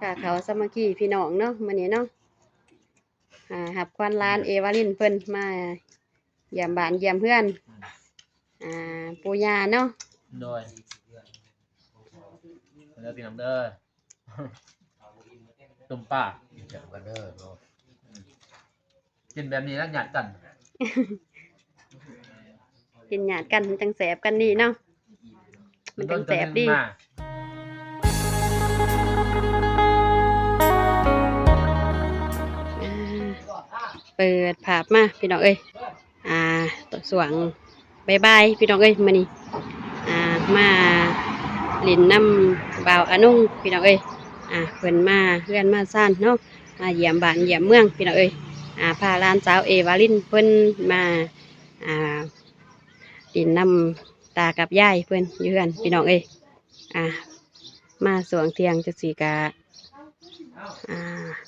ค่ะเขาสามัคคีพี่น้องเนาะมื้อนี้เนาะหับควันร้านเอวาลินเพิ่นมาเยี่ยมบ้านเยี่ยมเพื่อนปู่ย่าเนาะโดยเด้อพี่น้องเด้อตุ่มป้าจับกันเด้อกินแบบนี้แล้วหยาดกัน กินหยาดกันจังแสบกันนี่เนาะมันจังแสบดีเปิดภาพมาพี่น้องเอ้ยตัวสว่างบายพี่น้องเอ้ยมื้อนี้มาเล่นน้ำบ่าวอานุ่งพี่น้องเอ้ยเพิ่นมาเพื่อนมาซ่านเนาะมาเยี่ยมบ้านเยี่ยมเมืองพี่น้องเอ้ยพาหลานสาวเอวาลินเพิ่นมาเล่นน้ำตากับยายเพิ่นอยู่เพื่อนพี่น้องเอ้ยมาสวงเทียงจังซี่กะ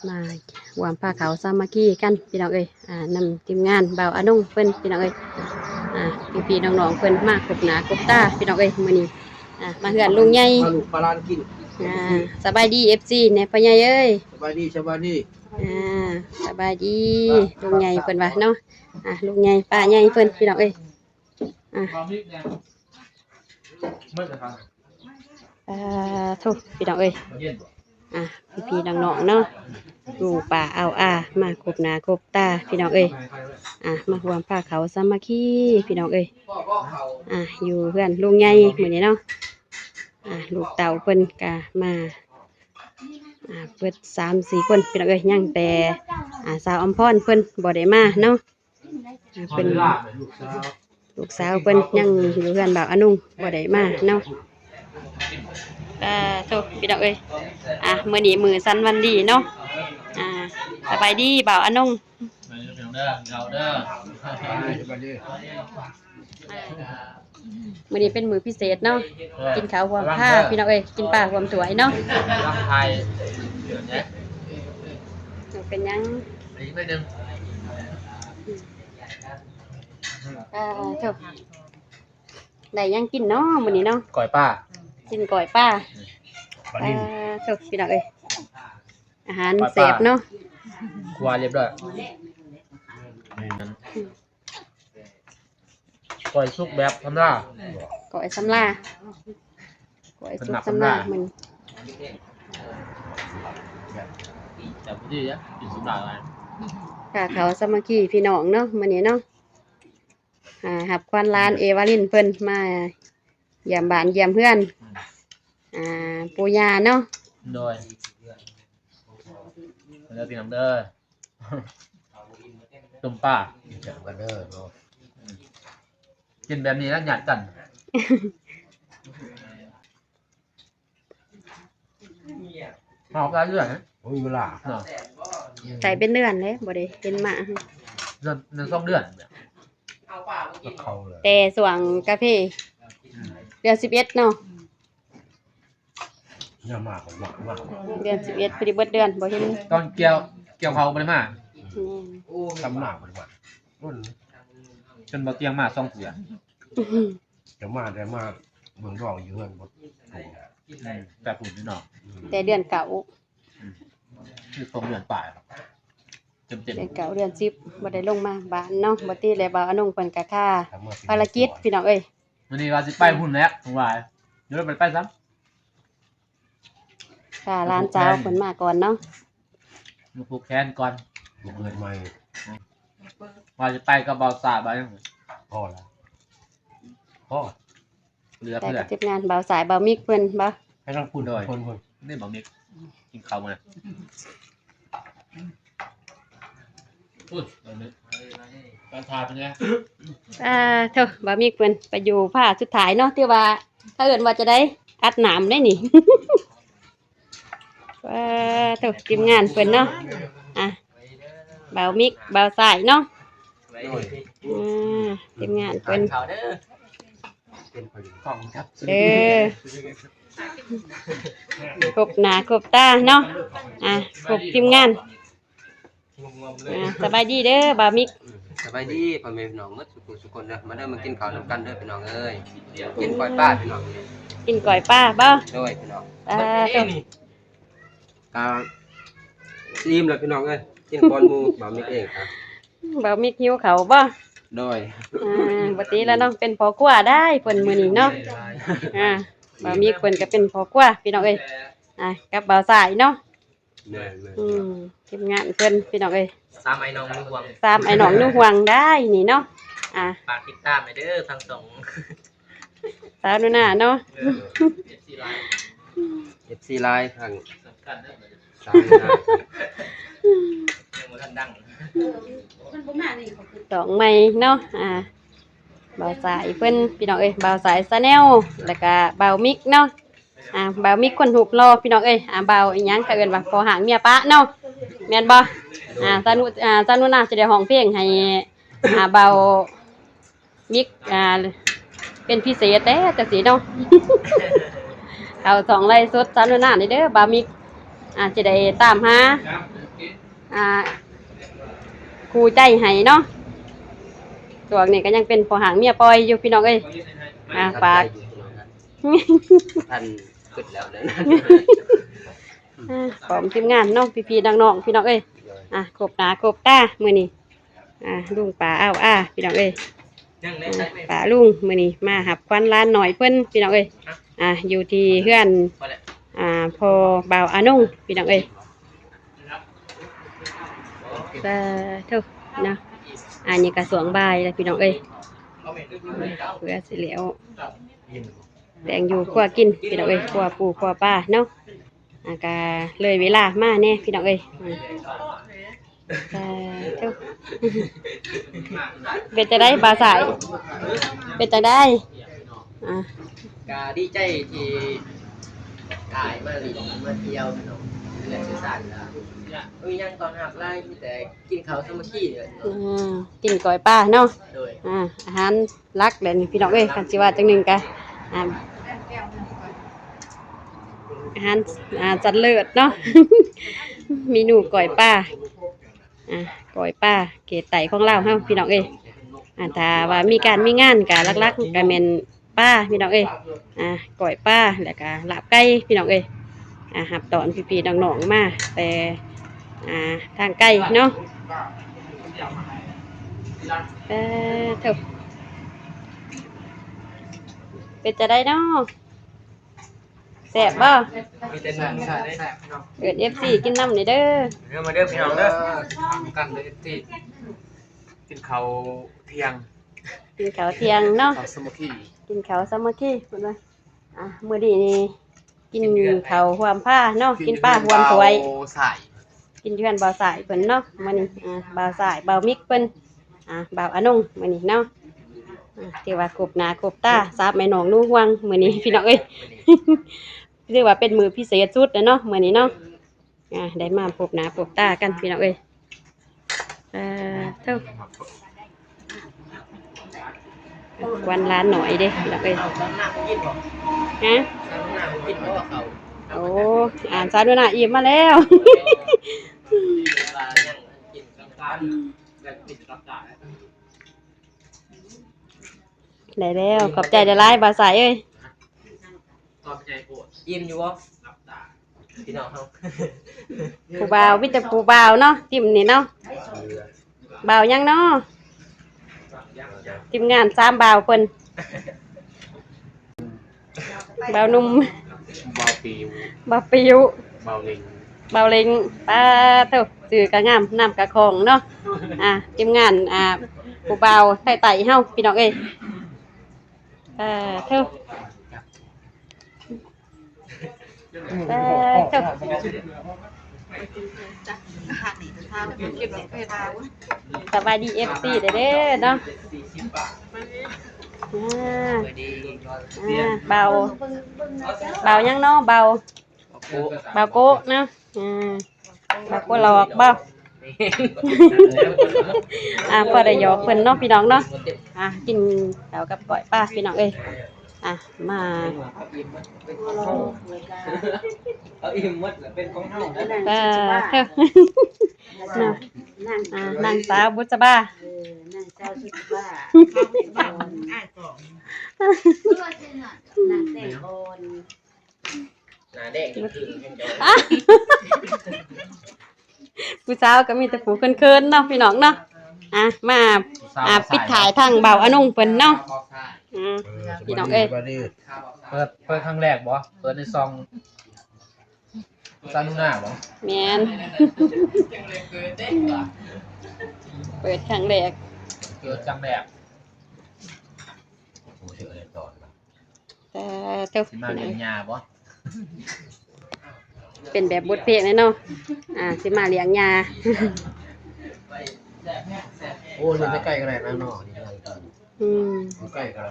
มาวางผ้าขาวสามัคคีกันพี่น้องเอ้ยนำทีมงานบ่าวอานุ่งเพิ่นพี่น้องเอ้ยพี่น้องๆเพิ่นมากบหน้ากบตาพี่น้องเอ้ยมื้อนี้มาเฮือนลุงใหญ่มาลูกปลาลานกินสบายดี FC เนี่ยพ่อใหญ่เอ้ยสบายดีสบายดีสบายดีลุงใหญ่เพิ่นว่าเนาะลุงใหญ่ป้าใหญ่เพิ่นพี่น้องเอ้ยทุกพี่น้องเอ้ยพี่น้องๆเนาะดูป่าเอามากบหน้ากบตาพี่น้องเอ้ยมาห่วมผ้าเขาสามัคคีพี่น้องเอ้ยอยู่เพื่อนลุงใหญ่มื้อนี้เนาะลูกเต่าเพิ่นกะมาเปิด3-4คนพี่น้องเอ้ยยังแต่สาวอำพรเพิ่นบ่ได้มาเนาะเพิ่นลูกสาวเพิ่นยังอยู่เพื่อนบ่าวอนุ่งบ่ได้มาเนาะโตพี่น้องเอ้ยมื้อนี้มื้อสันวันดีเนาะสบายดีบ่าวอนุ่งมื้อนี้เป็นมื้อพิเศษเนาะกินข้าวห่วมผ้าพี่น้องเอ้ยกินปลาห่วมถ้วยเนาะเป็นยังอีกไม่ดึงจบได้ยังกินเนาะมื้อนี้เนาะก่อยป้ากินก่อยป้าจบพี่น้องเอ้ยอาหารเสพเนาะครัวเรียบร้อยก่อยสุกแบบธรรมดาก่อยสำลาก่อยสุกสำลามันแต่พอดีนะกินสำลาอะไรค่ะเขาสามัคคีพี่น้องเนาะมื้อนี้เนาะหับควันร้านเอวาลินเพิ่นมาเยี่ยมบ้านเยี่ยมเพื่อนปู่ย่าเนาะโดยเด้อพี่น้องเด้อตุ่มป้าจับกันเด้อกินแบบนี้แล้วหยาดกันหอบได้เรื่อยโอ้ยเวลาใส่เป็นเดือนเลยบ่ได้เป็นมาเดือน2 เดือนแต่สว่างกาแฟเดือน11เนาะมากเดือน11พอดีเบิดเดือนบ่เห็นตอนเกี่ยวเขาบ่ได้มาทำหนักบ่ได้มาจนบ่เตียงมา2 เทื่อจะมาได้มาเบิ่งดอกอยู่เฮือนบ่แต่ฝุ่นนี่เนาะแต่เดือนเก่าคือ2 เดือนปลายเต็มเดือนเก่าเดือน10บ่ได้ลงมาบ้านเนาะบ่ติแล้วบ่าวอนุ่งเพิ่นก็ค่าภารกิจพี่น้องเอ้ยมื้อนี้ว่าสิไปพุ่นแล้วผมว่าเดี๋ยวไปซ้ำค่ะร้านเจ้าเพิ่นมาก่อนเนาะมาผูกแขนก่อนเกิดใหม่ว่าจะไปก็บ่าวสาบ่ยังพ่อแล้วพ่อเหลือแต่เพื่อทีมงานบ่าวสายบ่าวมิกเพิ่นบ่ให้ทั้งพูดด้วยคนนี่บ่าวมิกกินข้าวมื้อพูดการทาเป็นไงเถอะบ่าวมิกเพิ่นไปอยู่ภาคสุดท้ายเนาะที่ว่าถ้าเอิ้นว่าจะได้อัดหนามได้นี่เถอะทีมงานเพิ่นเนาะบ่าวมิกบ่าวสายเนาะทีมงานเพิ่นกบหน้ากบตาเนาะกบทีมงานสบายดีเด้อบ่าวมิกสบายดีพ่อแม่พี่น้องเมื่อสุขคนเด้อมาเด้อมากินข้าวนำกันเด้อพี่น้องเอ้ยกินก้อยป้าพี่น้องกินก้อยป้าบ่ด้วยพี่น้อง กาซีมแล้วพี่น้องเอ้ยกินก่อนหมู่บ่มีเองครับ บ่มีหิวเขาวบ่ โดย ปกติแล้วเนาะเป็นพ่อครัวได้เพิ่นมื้อนี้เนาะบ่มีเพิ่นก็เป็นพ่อครัวพี่น้องเอ้ยกับบ่าวสายเนาะ แม่น ทีมงานเพิ่นพี่น้องเอ้ย สามไอ้น้องมือห่วง ตามไอ้น้องนุ่งห่วงได้นี่เนาะฝากติดตามหน่อยเด้อทางสอง สาวนุ่นน่ะเนาะ ๆ FC ไลน์ทาง สำคัญเด้อ สามหน้า ยังบ่ทันดัง ดอกไม้เนาะบ่าวสายเพิ่นพี่น้องเอ้ยบ่าวสายซาแนลแล้วก็บ่าวมิกเนาะบ่าวมิกคนรูปหล่อพี่น้องเอ้ยบ่าวอีหยังเขาเอิ้นว่าพอหางเมียปะเนาะแม่นบ่ซานุน่ะจะได้ร้องเพลงให้บ่าวมิกเป็นพิเศษเด้จังซี่เนาะ เอาสองไล่สดซานุน่ะนี่เด้อบ่าวมิกจะได้ตามหาครูใจให้เนาะตัวนี้ก็ยังเป็นพอหางเมียปล่อยอยู่พี่น้องเอ้ยฝาก ท่านขึ้นแล้วเด้อ พร้อมทีมงานเนาะพี่ๆน้องๆพี่น้องเอ้ยครบหน้าครบตามื้อนี้ลุงป้าพี่น้องเอ้ย ยังได้ใช้ไหม ป้าลุงมื้อนี้มาหับควันร้านหน่อยเพิ่นพี่น้องเอ้ยอยู่ที่เฮือน พอแล้ว พอบ่าวอานุ่งพี่น้องเอ้ยเท่านะอันนี้กระสวงบายแล้วพี่น้องเอ้ยเพื่อสิแล้วแดงอยู่คั่วกินพี่น้องเอ้ยคั่วปูคั่วปลาเนาะก็เลยเวลามาแน่พี่น้องเอ้ยเท่าเป็นจะได้ปลาสายเป็นจะได้กาดีใจที่กายมาลิมาเที่ยวเนาะเรื่องสื่อสารนะยังตอนหักไล่มีแต่กินข้าวสามัคคีเนี่ย กินก้อยปลาเนาะ โดย อาหารรักเลยนี่พี่น้องเอ้ยคันสิว่าจังหนึ่งกันอาหารจัดเลิศเนาะ เมนูก้อยปลาก้อยปลาเกตไตของเราเฮาพี่น้องเอ้ยถ้าว่ามีการมีงานกะลักๆก็แม่นปลาพี่น้องเอ้ยก้อยปลาแล้วก็ลาบไก่พี่น้องเอ้ยหับตอนพี่ๆน้องๆมาแต่ทางไก่เนาะเถอะเป็นจะได้เนาะแซ่บบ่ มีแต่น้ำชาได้พี่น้อง เกิด FC กินน้ำนี่เด้อ เรื่องมาเด้อพี่น้องเด้อกันเลยที่กินข้าวเที่ยง กินข้าวเที่ยงเนาะ ข้าวสามัคคี กินข้าวสามัคคีเพิ่นว่ามื้อนี้นี่กินข้าวหวมผ้าเนาะกินปลาหวมถ้วย ใส่ กินเพื่อนบ่าวสายเพิ่นเนาะมื้อนี้บ่าวสายบ่าวมิกเพิ่นบ่าวอนงมื้อนี้เนาะที่ว่าครบหน้าครบตาทราบแม่น้องนุ่งห่วงมื้อนี้พี่น้องเอ้ย เรียกว่าเป็นมื้อพิเศษสุดเนาะมื้อนี้เนาะได้มาพบหน้าพบตากันพี่น้องเอ้ยเท่าวันร้านหน่อยเด้พี่น้องเอ้ย เอาน้ำกินบ่ ฮะ น้ำกินเพราะว่าเขา โอ้สาด้วยนะอิ่มมาแล้ว ปลายังกินกับปลาแบบติดกับตา ได้แล้วขอบใจได้หลายบ่าวสายเอ้ย ตอบใจปวดอิ่มอยู่บ่รับตาพี่น้องเฮา ผู้บ่าวมีแต่ผู้บ่าวเนาะทีมนี่เนาะบ่าวยังเนาะทีมงาน3บ่าวเพิ่นบ่าวหนุ่ม เบาปิว บ่าวปิว เบาเล็ง บ่าวเล็งป้าเท่าสื่อกะงามน้ำกะคองเนาะทีมงานผู้บ่าวไต่ๆเฮาพี่น้องเอ้ยเท่าเท่าสบายดี FC เด้อเนาะเบายังเนาะเบาโก้เนาะเบาโก้หลอกเบาพอได้หยอกเพิ่นเนาะพี่น้องเนาะกินแล้วกับก้อยป้าพี่น้องเอ้ยมา เอาอิ่มหมดเป็นของเฮาได้ เท่าเนาะนางสาวบุษบา นั่งเจ้าสุดว่าอ้ายก่อนนั่งแต่งบน หน้าแดงคือยังจะ ผู้สาวก็มีแต่ผู้เคินๆเนาะพี่น้องเนาะมาปิดถ่ายทางเบาอนงเพิ่นเนาะพี่น้องเอ้ย เปิดครั้งแรกบ่เปิดในซองซานูน่าบ่ แม่นเปิดครั้งแรก เปิดครั้งแรก โอ้เชื่อเลยต่อ แต่เจ้า สิมาเลี้ยงยาบ่ เป็นแบบบทเพลงเลยเนาะสิมาเลี้ยงยา โอ้ยใกล้ๆกันเลยนะน้องนี่อะไรกัน อืม ใกล้กัน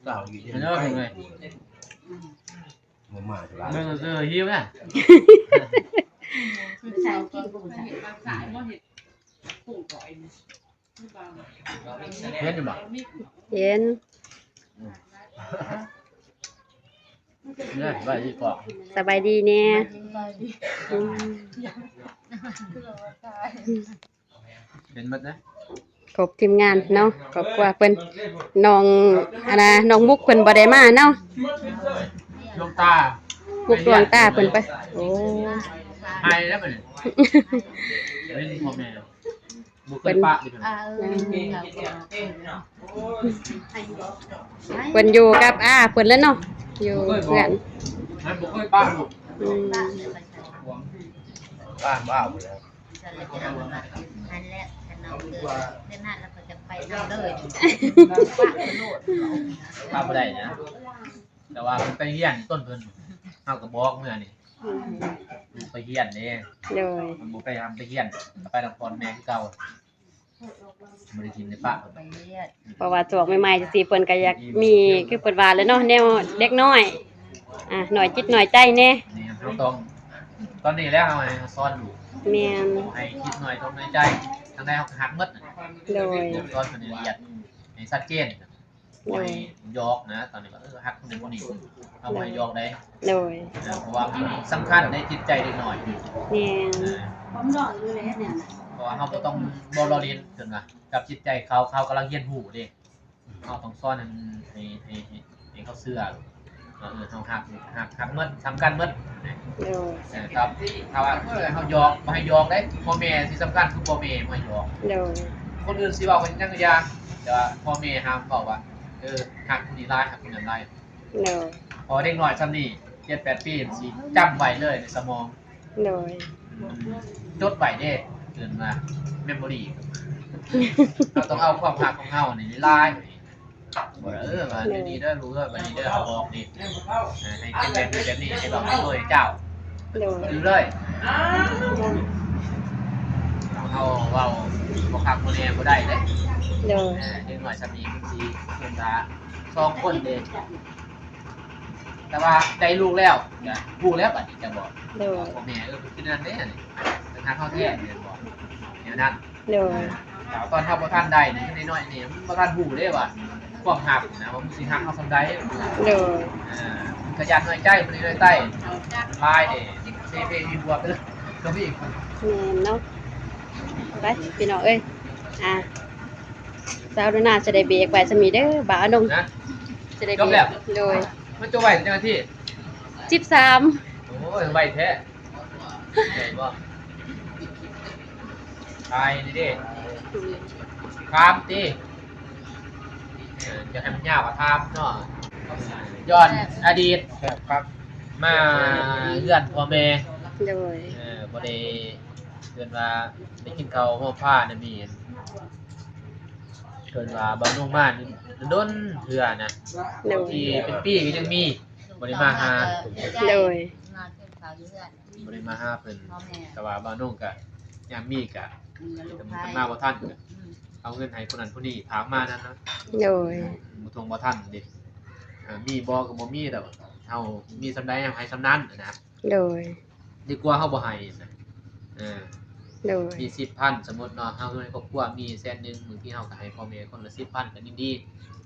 สาวอยู่ที่ เห็นแล้วเป็นไง มันมาจะร้าน เบิ่งซื้อหิวน่ะ ผู้ชายกินผู้ชาย เห็นอยู่บ่ เห็น เนี่ยใบที่กอก สบายดีแน่อืม เป็นหมดนะ ครบทีมงานเนาะครอบครัวเพิ่นน้องน้องมุกเพิ่นบ่ได้มาเนาะ ดวงตา มุกดวงตาเพิ่นไปโอ้ ไห้แล้วมันเล่นพ่อแม่บุกไปปะดิเพิ่น เพิ่นอยู่กับเพิ่นแล้วเนาะอยู่เพื่อน นั่นบุกไปปะลูก อืม บ้าหมดแล้ว อันแรกฉันเอาเดินหน้าแล้วก็จะไปทำเลย ปะบ่ได้นะแต่ว่ามันไปเฮียนต้นเพิ่นเฮาก็บอกเมื่อนี่ลูกไปเฮียนเด้ โดย มันบ่ไปทำไปเฮียนไปนครแม่คือเก่าบ่ได้กินในปะ ไปเรียก เพราะว่าจวกใหม่ๆจังซี่เพิ่นก็อยากมีคือเพิ่นว่าแหล้วเนาะแนวเด็กน้อยหน่อยจิตหน่อยใจแน่ นี่เฮาต้องตอนนี้แล้วเฮาให้สอนลูก แม่น ให้คิดหน่อยต้องในใจทางใดเฮาก็หักหมดน่ะ โดย สอนเพิ่นละเอียดให้ชัดเจนบ่ให้ยอกนะตอนนี้ว่าหักคนนึงคนนี้เอาบ่ให้ยอกได้ โดย เพราะว่ามันสำคัญในจิตใจเด็กน้อย แม่น ผมรออยู่เลยเนี่ย เพราะว่าเราต้องบ่รอเรียนจนว่ากับจิตใจเขากำลังเรียนรู้เด้เราต้องสอนให้เขาเชื่อเราหักหมดสำคัญหมด โดย ครับถ้าว่าเฮายอกบ่ให้ยอกได้พ่อแม่ที่สำคัญคือพ่อแม่บ่ให้ยอก โดย คนอื่นสิเว้ากันจังก็อย่าแต่ว่าพ่อแม่ห้ามเว้าว่าหักคนนี้หลายหักคนนั้นหลาย โดย พอเด็กน้อยซำนี้7-8 ปีสิจำไว้เลยในสมอง โดย จดไว้เด้เกินมาเมมโมรีเราต้องเอาความหักของเฮานี่ลายบ่ว่าเดี๋ยวนี้เด้อรู้ว่าบัดนี้เด้อเอาออกนี่ให้เป็นแบบนี้ให้บอกให้ด้วยเจ้า โดย ดูเลยเฮาเว้าบ่คักบ่แน่บ่ได้เด้ โดย เด็กน้อยซำนี้มันสิเพิ่นว่า2คนเด้แต่ว่าใจลูกแล้วก็ฮู้แล้วบัดนี้จะบอก โดย พ่อแม่คือนั่นเด้นี่เป็นทางเข้าแท้นี่บอกเดี๋ยวนั้น โดย ตอนทำบ่ทันได้นี่น้อยๆนี่มันบ่ทันฮู้เด้ว่าความหักนะว่ามันสิหักเฮาซำใด โดย ขยันน้อยใจบ่ได้น้อยใต้ลายเด้เซเพมีบวกเด้อก็มีอีก แม่นเนาะไปพี่น้องเอ้ยสาวดูน่าจะได้เบรกไว้ซะมีเด้อบ่าวอนง นะ จะได้ จบแล้ว โดย มันจะไว้จังที่ 13 โอ้ยไว้แท้ใหญ่บ่ตายนี่เด้คามติจะให้มันยาวกว่าทามเนาะย้อนอดีต ครับ มาเลื่อนพ่อแม่ โดย บ่ได้เกินว่าได้กินข้าวห่อผ้าน่ะมีเกินว่าบ่ลงมานี่โดนเทื่อนะ โดย ที่เป็นปีก็ยังมีบ่ได้มาหา โดย นอนเป็นสาวเลือด บ่ได้มาหาเพิ่น พ่อแม่ แต่ว่าบ่นุ่งก็ยามมีก็ ลูก แต่ ชาย มันมาบ่ทันก็เอาเงินให้คนนั้นคนนี้ถามมานั่นนะ โดย บ่ทงบ่ทันเด้มีบ่ก็บ่มีแต่ว่าเฮามีสำใดให้สำนั้นนะ โดย ดีกว่าเฮาบ่ให้นะโดย มี 10,000 สมมุติเนาะเฮาในครอบครัวมี100,000บางทีเฮาก็ให้พ่อแม่คนละ 10,000 ก็ยินดี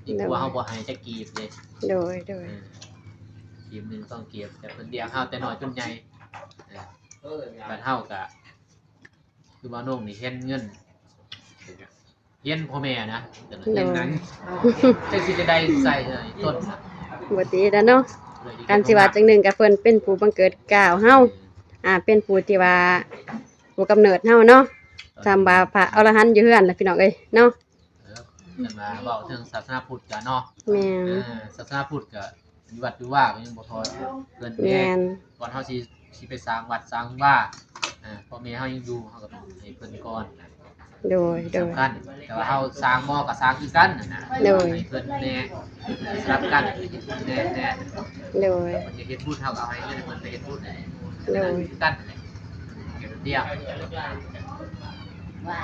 ดีกว่าเฮาบ่ให้จักกีบเด้ โดย โดย กีบหนึงต้องเก็บแต่เพิ่นเลี้ยงเฮาแต่น้อยจนใหญ่บัดเฮาก็คือว่าน้องนี่เห็นเงินเห็นพ่อแม่นะเห็นนั้นจักสิจะได้ใส่ต้นน่ะ บ่ดีแล้วเนาะ การสิว่าจังหนึ่งก็เพิ่นเป็นผู้บังเกิดกล่าวเฮาเป็นผู้ที่ว่าผู้กำเนิดเฮาเนาะตามว่าพระอรหันต์อยู่เฮือนล่ะพี่น้องเอ้ยเนาะ แต่มาเว้าถึงศาสนาพุทธกันเนาะ แม่น ศาสนาพุทธก็อยู่วัดอยู่ว่าก็ยังบ่พอเกิน แม่น ก่อนเฮาสิไปสร้างวัดสร้างว่าพ่อแม่เฮายังอยู่เฮาก็ต้องให้เพิ่นก่อน โดย สำคัญแต่ว่าเฮาสร้างบ่ก็สร้างคือกันนะให้เพิ่นแน่สลับกันแน่ โดย มันจะเฮ็ดบุญเฮาก็เอาให้เงินเพิ่นไปเฮ็ดบุญนั่นแหละ โดย คือกันนั่นแหละเก็บเดียว ว่า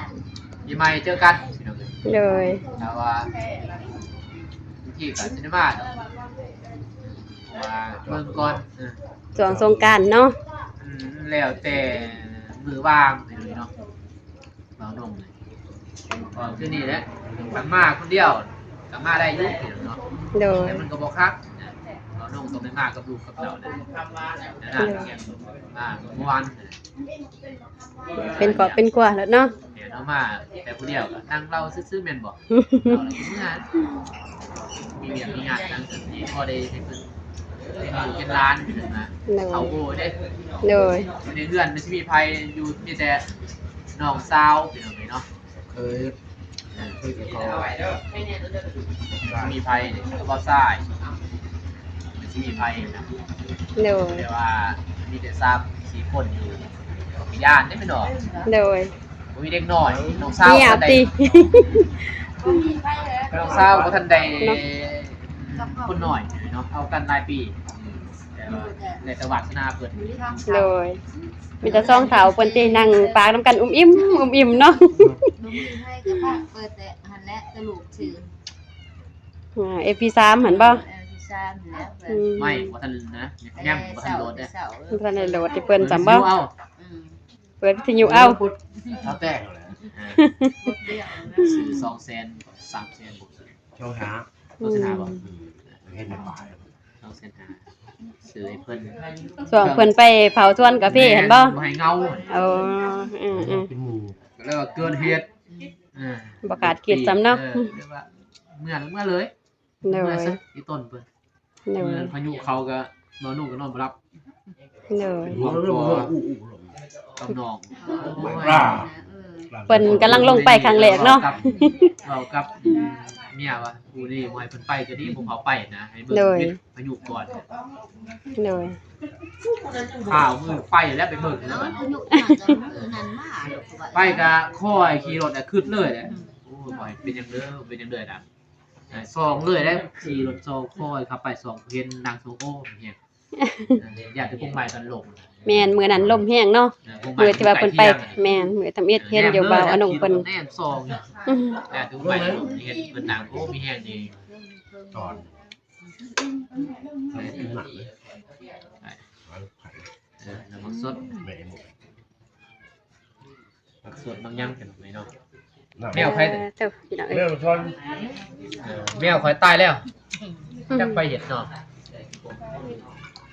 ปีใหม่เจอกันพี่น้องเอ้ย โดย ถ้าว่าที่ก็สิได้มาเนาะว่าเบิ่งก่อนช่วงสงกรานต์เนาะ แล้วแต่มือว่างไปเลยเนาะบางนงเลยคือนี่แหละกลับมาคนเดียวกลับมาได้อยุ่งเนาะ โดย แต่มันก็บอกคักบางนงต้องได้มากับลูกกับเราเนี่ยนั่นมาเมื่อวาน เป็นกอบเป็นกว่าแล้วเนาะ เนี่ยเนาะมาแต่คนเดียวก็นั่งเล่าซื่อๆแม่นบอกเราอะไรกินงานมีเรียนมีงานนั่งกันนี่พอได้ให้เพิ่นเป็นร้านนะ โดย เขาโบ้เด้ โดย ในเรือนมันจะมีภัยอยู่มีแต่น้องสาวเป็นอะไรเนาะ เคยกับเขา มีภัยแล้วก็ซ้ายมันจะมีภัยนะ โดย แต่ว่ามีแต่ทราบ4คนอยู่มีญาติได้ไม่หนอ โดย มีเด็กน้อยน้องสาว มีอา คนใด ตี น้องสาวคนใดคนหน่อยเนาะเอากันรายปีแต่ว่าในตะวัดนาเปิด โดยมีแต่ซองเถาเพิ่นสินั่งปากน้ำกันอุ้มอิ่มเนาะ ดูมีให้กับป้าเปิดแต่หันและกระลูกชื่อFP3 หั่นบ่ พิซซ่าแล้ว ไม่ว่าท่านนะแง่มว่าท่านโดดเนี่ย เสา เพิ่นได้โหลดที่เพิ่นจำบ่ เอา เปิดวิทยุเอา เขาแต่งเลย ซื้อ200,000 300,000บุก ช่องหา โฆษณาบ่ เห็นในป่า 200,000ซื้อให้เพิ่น ช่วงเพิ่นไปเผาสวนกาแฟเห็นบ่ ให้เงา เป็นหมู แล้วก็เกินเหตุ บ่ขาดคิดซ้ำเนาะ เรียกว่าเมื่อเลย โด เมื่อย ซะที่ต้นเพิ่น โดย เมื่อพายุเขาก็นอนนุ่งก็นอนบ่รับ โดย หัวเรื่องอู้ กับน้อง ปลา เพิ่นกำลังลงไปครั้งแรกเนาะ เรากับเมียว่ากูนี่บ่ให้เพิ่นไปก็ดีผมเขาไปนะให้เบิ่งวิทย์พายุก่อน โดย ข้าวมือไปแล้วไปเบิ่งแล้ว อายุอาจจะมือนั้นมา ไปก็ค่อยขี่รถขึ้นเลยแหละโอ้ยเป็นจังเด้อเป็นจังเด้อนะซองเลยแล้วขี่รถซองค่อยขับไป2เห็นนางโซโอ้เฮียอยากจะพงใหม่ตอนลง แม่นมื้อนั้นลมแห้งเนาะมื้อที่ว่าเพิ่นไปแม่นมื้อทำอิฐเห็นอยู่บ่าวอนงเพิ่น แน่ซองอยากจะพงใหม่เห็นเพิ่นนางโอ้มีแห้งดี ตอนเป็นหนักเลย น้ำมันสด แม่หมด ผักสดบางอย่างเป็นไหมเนาะ แมวใครเจ้าพี่น้องเอ้ แม่ ย ชอน แมวคอยตายแล้วจักไปเห็ดเนาะ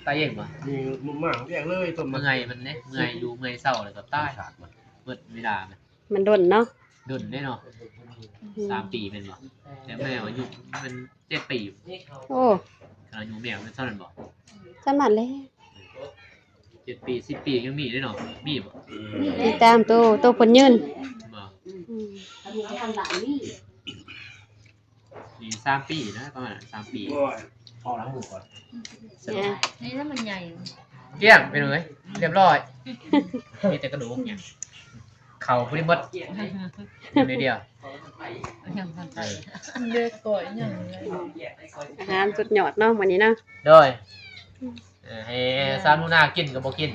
ตายเองปะ มีมุมมากแยกเลยต้น เมื่อยมันเนี่ยเมื่อยอยู่เมื่อยเศร้าเลยก็ตาย ขาดมัน เบิดเวลามัน มันดนเนาะ ดุนได้เนาะ3 ปีเป็นบ่แต่แมวอายุมัน7 ปี โอ้ อายุแมวมันเท่านั้นบ่ จังหวัดเลย 7 ปี10 ปียังมีได้เนาะมีบ่ ติดตามโตเพิ่นยืน บ่นี่3 ปีนะประมาณ3 ปี พอล้างมือก่อน นี่ถ้ามันใหญ่ เกลี้ยงไปเลยเรียบร้อยมีแต่กระดูกเนี่ยเข่าพอดีหมดอย่างเดียว ยังพันไป เลือกก่อยอย่างไร อาหารสุดยอดเนาะมื้อนี้เนาะ โดยให้ซานูนากินก็บ่กิน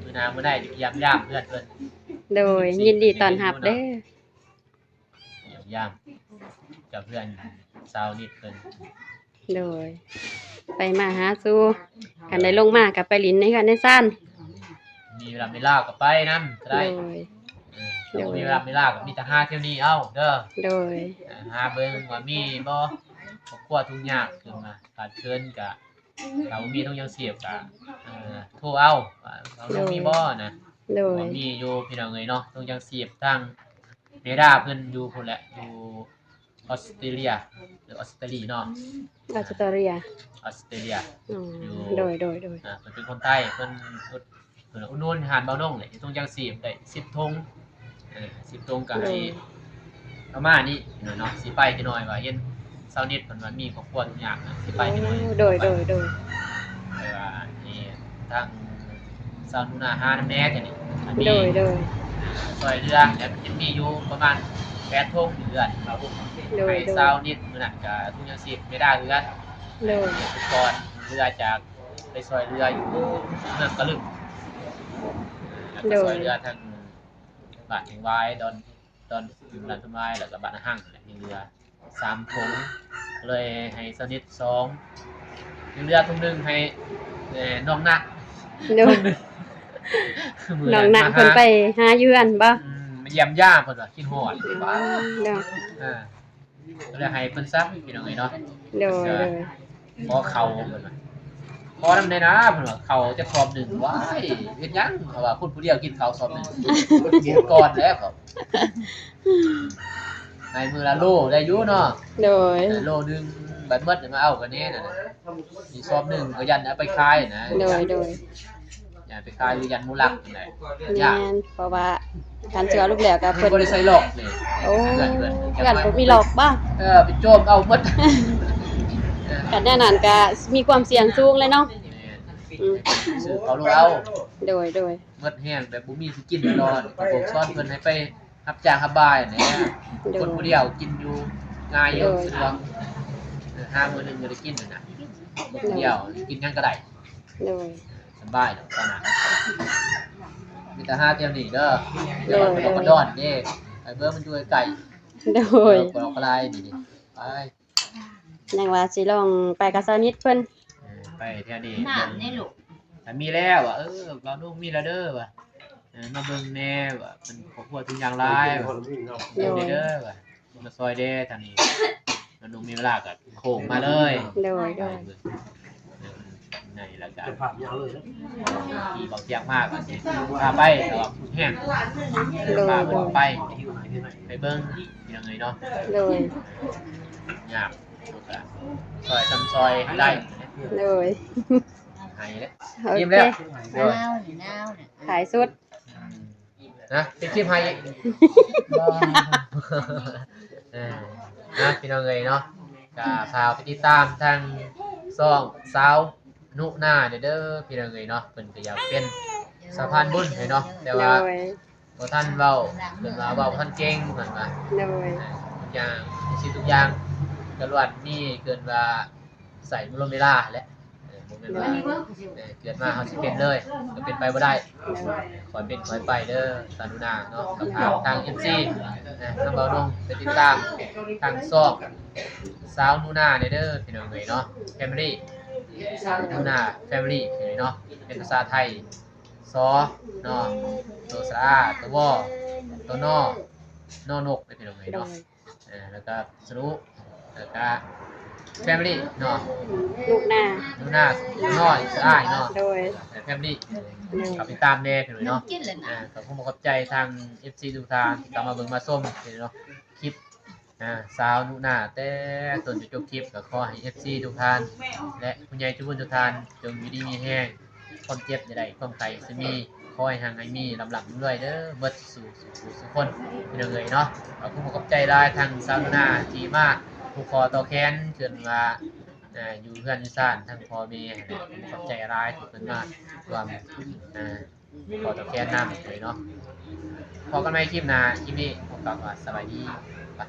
มื้อหน้ามื้อใดยามเพื่อนเพิ่น โดยยินดีต้อนรับเด้อย ามกับเพื่อนสาวนิดเพิ่น โดย ไปมาหาสู่กันได้ลงมากับไปลินในกันในซ่าน มีเวลาไม่ลาก็ไปนำได้ โดย มีเวลาไม่ลาก็มีแต่หาเที่ยวนี้เอ้าเด้อ โดย หาเบิ่งว่ามีบ่ครอบครัวทุกอย่างขึ้นมาขาดเคินก็เรามีต้องยังเสียบก็โทรเอาเรามีบ่นะ โดย มีอยู่พี่น้องเอ้ยเนาะต้องยังเสียบทางเมดาเพิ่นอยู่พุ่นแหละอยู่ ออสเตรเลียหรือออสเตรเลียเนาะ ออสเตรเลีย ออสเตรเลีย อ๋อ อยู่ โดย เพิ่นเป็นคนไทยเพิ่นอุ่นนุ่นหานเบาน่งเลยตรงจังสีได้10ธง10ธงก็ให้ประมาณนี้เนาะสิไปจักหน่อยว่าเห็นเซานิดเพิ่นว่ามีครอบครัวทุกอย่างนะสิไปจักหน่อย โดย ไปว่านี่ทางซาวนูนาหาน้ำแน่จังนี่อันนี้ โดย ซอยเรือแล้วยังมีอยู่ประมาณ8ธงเรือนครับผม โดย ไปซาวนิดมื้อนั้นก็ทุกอย่างสิไม่ได้เรือน โดย ทุกก่อนเรือจากไปซอยเรืออยู่เมืองกะลึกแล้วก็ซอยเรือทางบ้านแห่งวายดอนอยู่ร้านต้นไม้แล้วก็บ้านห้างแหละมีเรือ3ธงเลยให้สนิท2มีเรือธงนึงให้น้องนัก โดยน้องนักเพิ่นไปหาเยือนบ่ มาเยี่ยมย่าเพิ่นว่าคิดฮอดบ้า โดย ก็เลยให้เพิ่นซักพี่น้องเอ้ยเนาะ โดย ขอเขาเพิ่นว่าขอนำได้นะเพิ่นว่าเขาจะสอบหนึ่งว้ายเฮ็ดหยังเพราะว่าคนผู้เดียวกินข้าวสอบหนึ่งกินก่อนแล้วครับในมือละโลได้อยู่เนาะ โดย โลนึงบัดหมดมาเอากันแน่น่ะมีสอบหนึ่งก็ยันเอาไปขายนะ โดย ยันไปขายหรือยันมูลักนั่นแหละ แม่นเพราะว่าการเชื่อลูกแล้วก็ เพิ่ เพิ่ น น บ่ได้ใส่หลอกนี่ โอ้ เพื่อน เพื่อนบ่มีหลอกบ่ ไปโจมเอาหมด กันแน่นั้นก็มีความเสี่ยงสูงเลยเนาะอืม ซื้อเขาลูกเอา โดย หมดแห้งแบบบ่มีสิกินตลอดผมสอนเพิ่นให้ไปรับจ้างรับบายแหน่คนผู้เดียวกินอยู่ง่ายอยู่สะดวกห้ามื้อนึงบ่ได้กินนั่นน่ะผู้เดียวกินหยังก็ได้ โดย สบายดอกตอนนั้นมีแต่หาเตรียมนี่เด้อเดี๋ยวมันก็ดอนเด้ไอ้เบิ่มันอยู่ไกล โดย กรอกลายนี่ไป ยังว่าสิลองไปกับสาวนิดเพิ่น ไปแถวนี้ น้ำในลูก แต่มีแล้วว่ะเราลูกมีแล้วเด้อว่ะมาเบิ่งแน่ว่ะเป็นครอบครัวทุกอย่างหลายว่ะเด้อว่ะมาซอยเด้ทางนี้มันนุ่มมีเวลาก็โค้งมาเลย โดย ในรายการ ภาพยาวเลยนะ ที่บอกเที่ยงมากอ่ะสิพาไปแต่ว่าแห้งพาไปเบิ่งยังไงเนาะ โดย ยากซอยซ้ำซอยได้ โดย หายแล้ว โอ ยิ้ม เค แล้ว น้าวนี่น้าวนี่ ขายสุด นะเป็นคลิปให้อีกนะพี่น้องเอ้ยเนาะก็พาไปติดตามทางซ่องสาวนุหน้าเด้อพี่น้องเอ้ยเนาะเพิ่นก็อยากเป็นสะพานบุญให้เนาะแต่ โด ว่าย บ่ทันเว้าเพิ่นว่าเว้าบ่ทันเก่งเพิ่นว่า โดย ทุกอย่างทุกอย่างก็ล้วนมีเกินว่าใส่มุลเวลาแหละบ่แม่นว่าเกิดมาเฮาสิเป็นเลยก็เป็นไปบ่ได้ ขอเป็นขอไปเด้อสาธุนาเนาะกับทาง MC นะทางเบาลงไปติดตามทางซอกสาวนูนาเด้อพี่น้องเอ้ยเนาะ Family นูนา Family พี่น้องเนาะเป็นภาษาไทยซอเนาะตัวสระตัววอตัวนอนอนกพี่น้องเอ้ย โด เนาะ ย แล้วก็สรุแล้วก็ Family เนาะ ลูกหน้า นูนาน้อยสะอาดเนาะ โดย Family กับติดตามแน่พี่น้องเนาะ กินเลยนะ ขอบคุณขอบใจทาง FC ทุกท่านที่กลับมาเบิ่งมาส้มเนาะคลิปสาวนุหน้าแต่ต้นจนจบคลิปก็ขอให้ FC ทุกท่านและผู้ใหญ่ทุกคนทุกท่านจงอยู่ดีมีแห้งความเจ็บใดๆความไข้สิมีขอให้ห่างให้มีลำหลับด้วยเด้อเบิดสู่คนพี่น้องเอ้ยเนาะขอบคุณขอบใจหลายทางสาวนุหน้าที่มาผู้คอต่อแขนเกินว่าอยู่เพื่อนอยู่ซ่านทั้งพ่อแม่ขอบใจหลายที่เพิ่นมารวมขอต่อแขนนำเลยเนาะพอกันใหม่คลิปหน้าคลิปนี้ผมกลับว่าสวัสดีไป